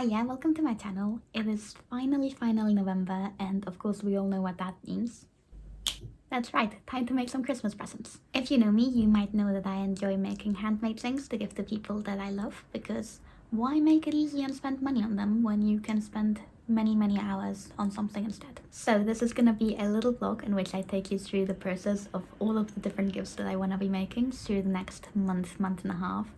Hiya, welcome to my channel. It is finally November, and of course we all know what that means. That's right, time to make some Christmas presents. If you know me, you might know that I enjoy making handmade things to give to people that I love, because why make it easy and spend money on them when you can spend many hours on something instead? So this is gonna be a little vlog in which I take you through the process of all of the different gifts that I wanna be making through the next month and a half.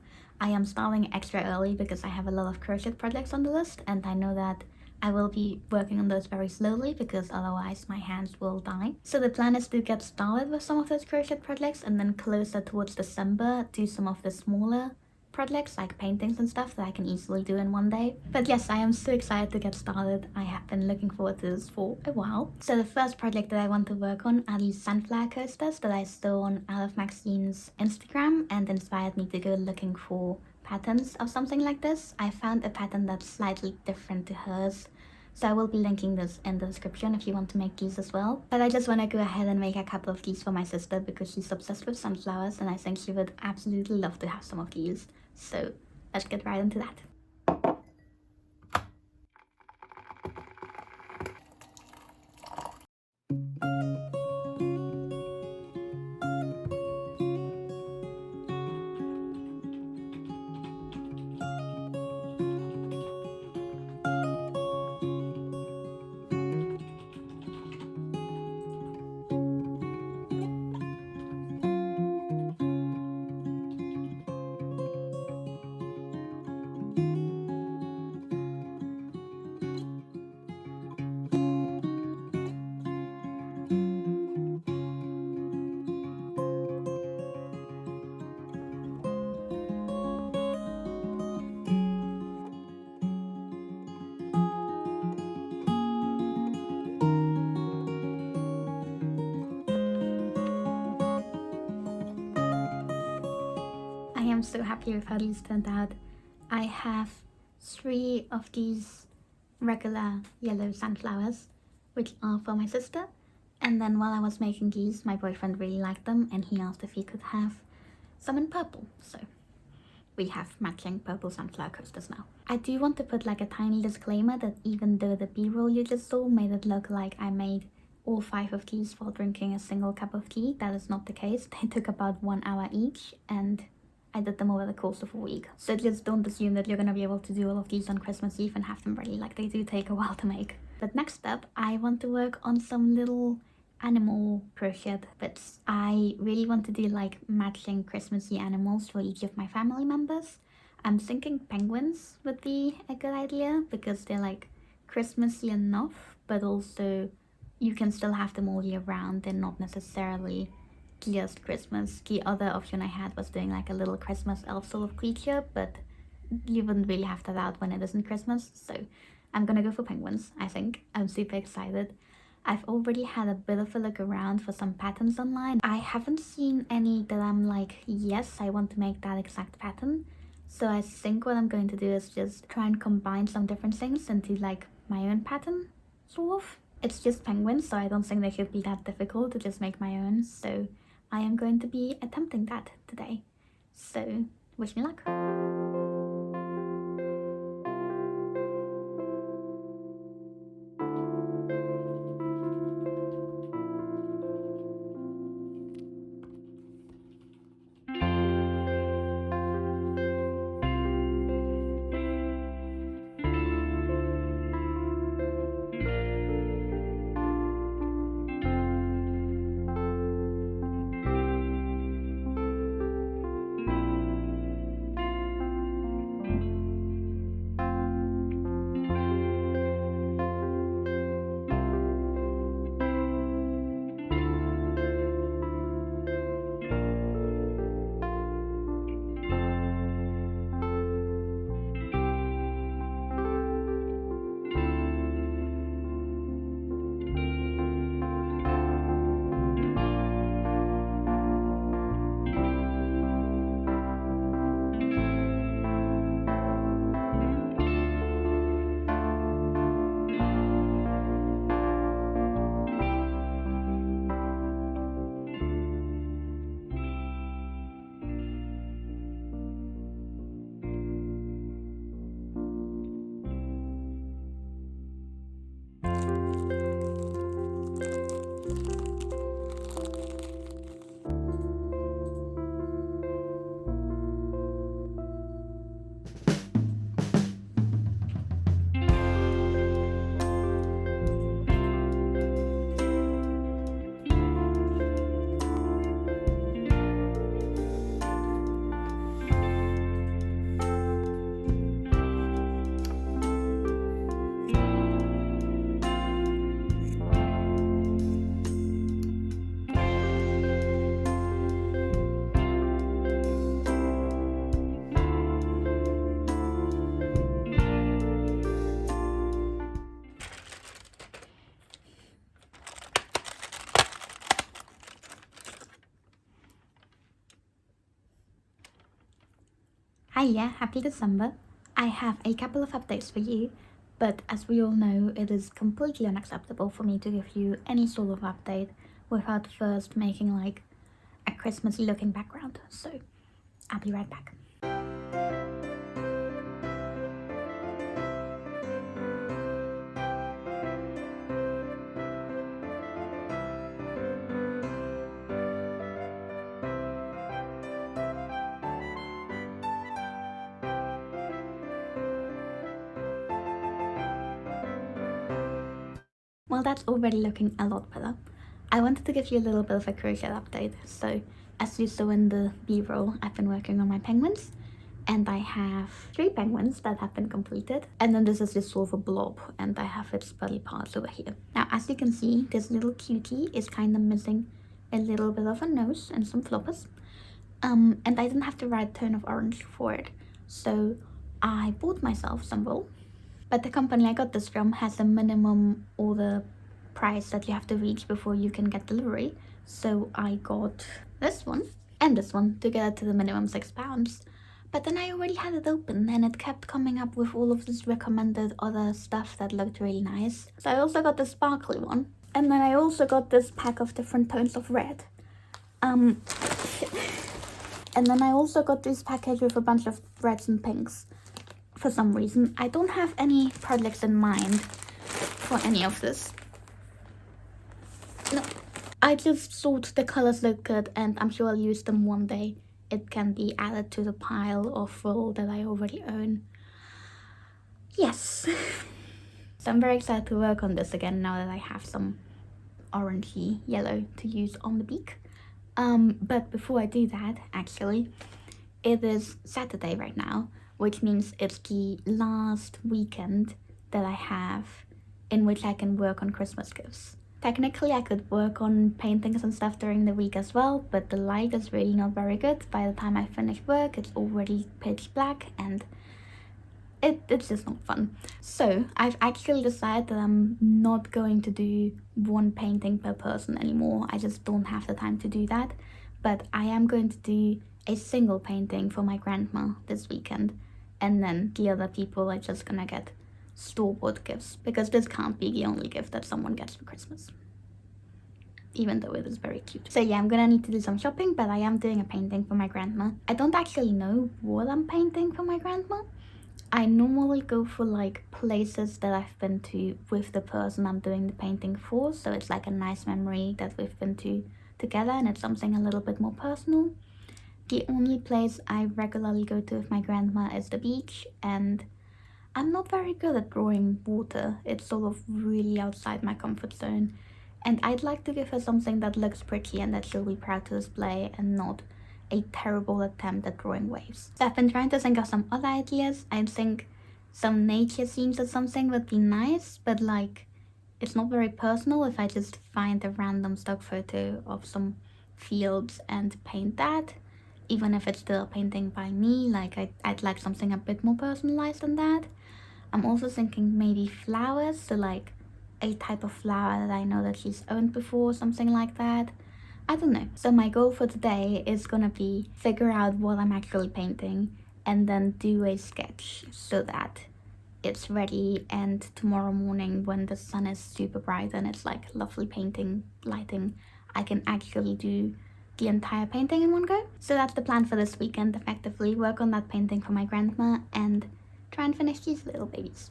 I am starting extra early because I have a lot of crochet projects on the list, and I know that I will be working on those very slowly because otherwise my hands will die. So the plan is to get started with some of those crochet projects and then closer towards December do some of the smaller projects like paintings and stuff that I can easily do in one day. But yes, I am so excited to get started. I have been looking forward to this for a while. So the first project that I want to work on are these sunflower coasters that I stole on Olive Maxine's Instagram and inspired me to go looking for patterns of something like this. I found a pattern that's slightly different to hers, so I will be linking this in the description if you want to make these as well. But I just want to go ahead and make a couple of these for my sister because she's obsessed with sunflowers and I think she would absolutely love to have some of these. So let's get right into that. I am so happy with how these turned out. I have 3 of these regular yellow sunflowers, which are for my sister. And then while I was making these, my boyfriend really liked them and he asked if he could have some in purple. So we have matching purple sunflower coasters now. I do want to put like a tiny disclaimer that even though the b-roll you just saw made it look like I made all 5 of these while drinking a single cup of tea, that is not the case. They took about 1 hour each and I did them over the course of a week. So just don't assume that you're gonna be able to do all of these on Christmas Eve and have them ready, like they do take a while to make. But next up, I want to work on some little animal crochet bits. I really want to do like matching Christmassy animals for each of my family members. I'm thinking penguins would be a good idea because they're like Christmassy enough, but also you can still have them all year round. They're not necessarily just Christmas. The other option I had was doing like a little Christmas elf sort of creature, but you wouldn't really have that out when it isn't Christmas, so I'm gonna go for penguins, I think. I'm super excited. I've already had a bit of a look around for some patterns online. I haven't seen any that I'm like, yes, I want to make that exact pattern. So I think what I'm going to do is just try and combine some different things into like my own pattern, sort of. It's just penguins, so I don't think they should be that difficult to just make my own, so I am going to be attempting that today. So, wish me luck. Hi, yeah, happy December. I have a couple of updates for you, but as we all know, it is completely unacceptable for me to give you any sort of update without first making like a Christmassy looking background. So I'll be right back. Well, that's already looking a lot better. I wanted to give you a little bit of a crochet update. So, as you saw in the B-roll, I've been working on my penguins, and I have 3 penguins that have been completed. And then this is just sort of a blob, and I have its body parts over here. Now, as you can see, this little cutie is kind of missing a little bit of a nose and some floppers. And I didn't have the right tone of orange for it, so I bought myself some wool. But the company I got this from has a minimum order price that you have to reach before you can get delivery. So I got this one and this one to get it to the minimum £6. But then I already had it open and it kept coming up with all of this recommended other stuff that looked really nice. So I also got the sparkly one. And then I also got this pack of different tones of red. And then I also got this package with a bunch of reds and pinks. For some reason, I don't have any projects in mind for any of this. No, I just thought the colors look good and I'm sure I'll use them one day. It can be added to the pile of wool that I already own. Yes. So I'm very excited to work on this again now that I have some orangey yellow to use on the beak. But before I do that, actually, it is Saturday right now, which means it's the last weekend that I have in which I can work on Christmas gifts. Technically, I could work on paintings and stuff during the week as well, but the light is really not very good. By the time I finish work, it's already pitch black and it's just not fun. So I've actually decided that I'm not going to do one painting per person anymore. I just don't have the time to do that. But I am going to do a single painting for my grandma this weekend. And then the other people are just gonna get store-bought gifts, because this can't be the only gift that someone gets for Christmas. Even though it is very cute. So yeah, I'm gonna need to do some shopping, but I am doing a painting for my grandma. I don't actually know what I'm painting for my grandma. I normally go for like places that I've been to with the person I'm doing the painting for, so it's like a nice memory that we've been to together and it's something a little bit more personal. The only place I regularly go to with my grandma is the beach, and I'm not very good at drawing water. It's sort of really outside my comfort zone, and I'd like to give her something that looks pretty and that she'll be proud to display, and not a terrible attempt at drawing waves. So I've been trying to think of some other ideas. I think some nature scenes or something would be nice, but like it's not very personal if I just find a random stock photo of some fields and paint that. Even if it's still a painting by me, like I'd like something a bit more personalized than that. I'm also thinking maybe flowers, so like a type of flower that I know that she's owned before, something like that. I don't know. So my goal for today is gonna be figure out what I'm actually painting and then do a sketch so that it's ready, and tomorrow morning when the sun is super bright and it's like lovely painting lighting, I can actually do the entire painting in one go. So that's the plan for this weekend, effectively work on that painting for my grandma and try and finish these little babies.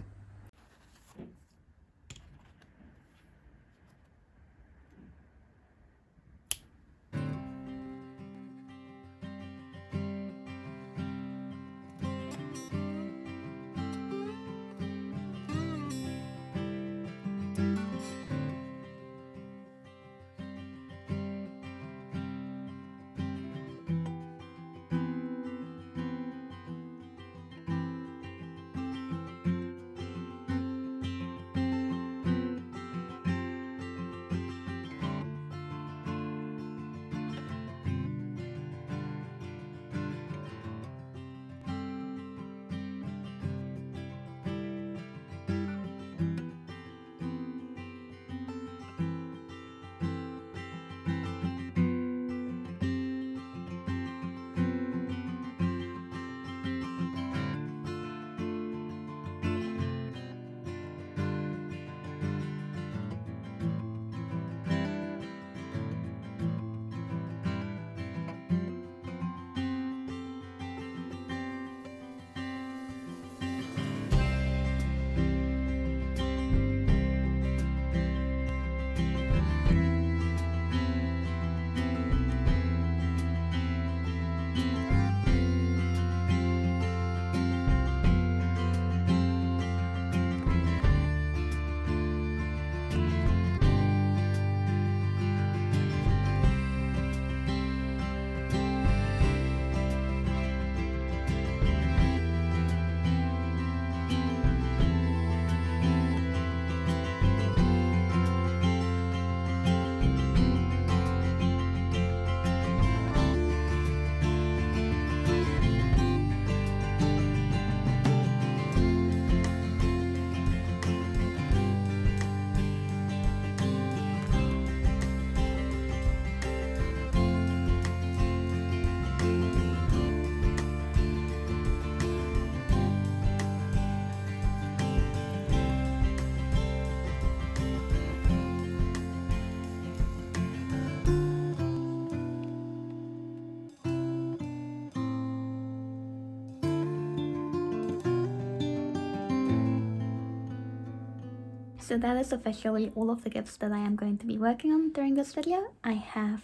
So that is officially all of the gifts that I am going to be working on during this video. I have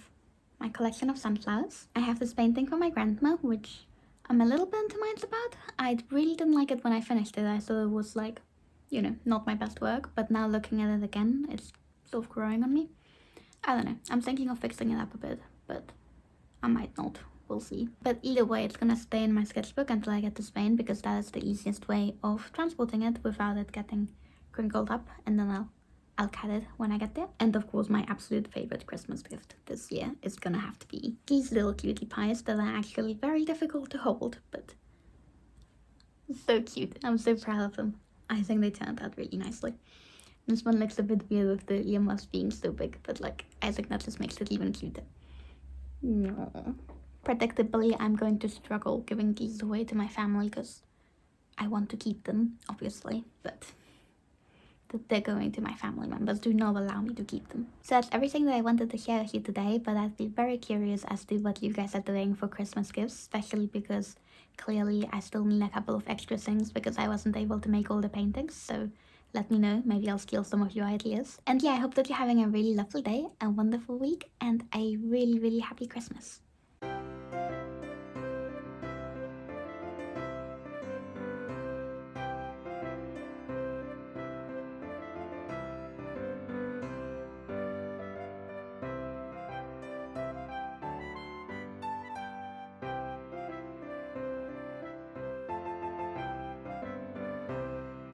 my collection of sunflowers. I have this painting from my grandma, which I'm a little bit into minds about. I really didn't like it when I finished it. I thought it was like, you know, not my best work, but now looking at it again, it's sort of growing on me. I don't know, I'm thinking of fixing it up a bit, but I might not, we'll see. But either way, it's gonna stay in my sketchbook until I get to Spain, because that is the easiest way of transporting it without it getting crinkled up, and then I'll cut it when I get there. And of course, my absolute favorite Christmas gift this year is gonna have to be these little cutie pies that are actually very difficult to hold, but so cute. I'm so proud of them. I think they turned out really nicely. This one looks a bit weird with the earmuffs being so big, but like, I think that just makes it even cuter. No. Predictably, I'm going to struggle giving these away to my family because I want to keep them, obviously, but they're going to my family members. Do not allow me to keep them. So that's everything that I wanted to share with you today, but I'd be very curious as to what you guys are doing for Christmas gifts, especially because clearly I still need a couple of extra things because I wasn't able to make all the paintings, so let me know. Maybe I'll steal some of your ideas. And yeah, I hope that you're having a really lovely day, a wonderful week, and a really, really happy Christmas.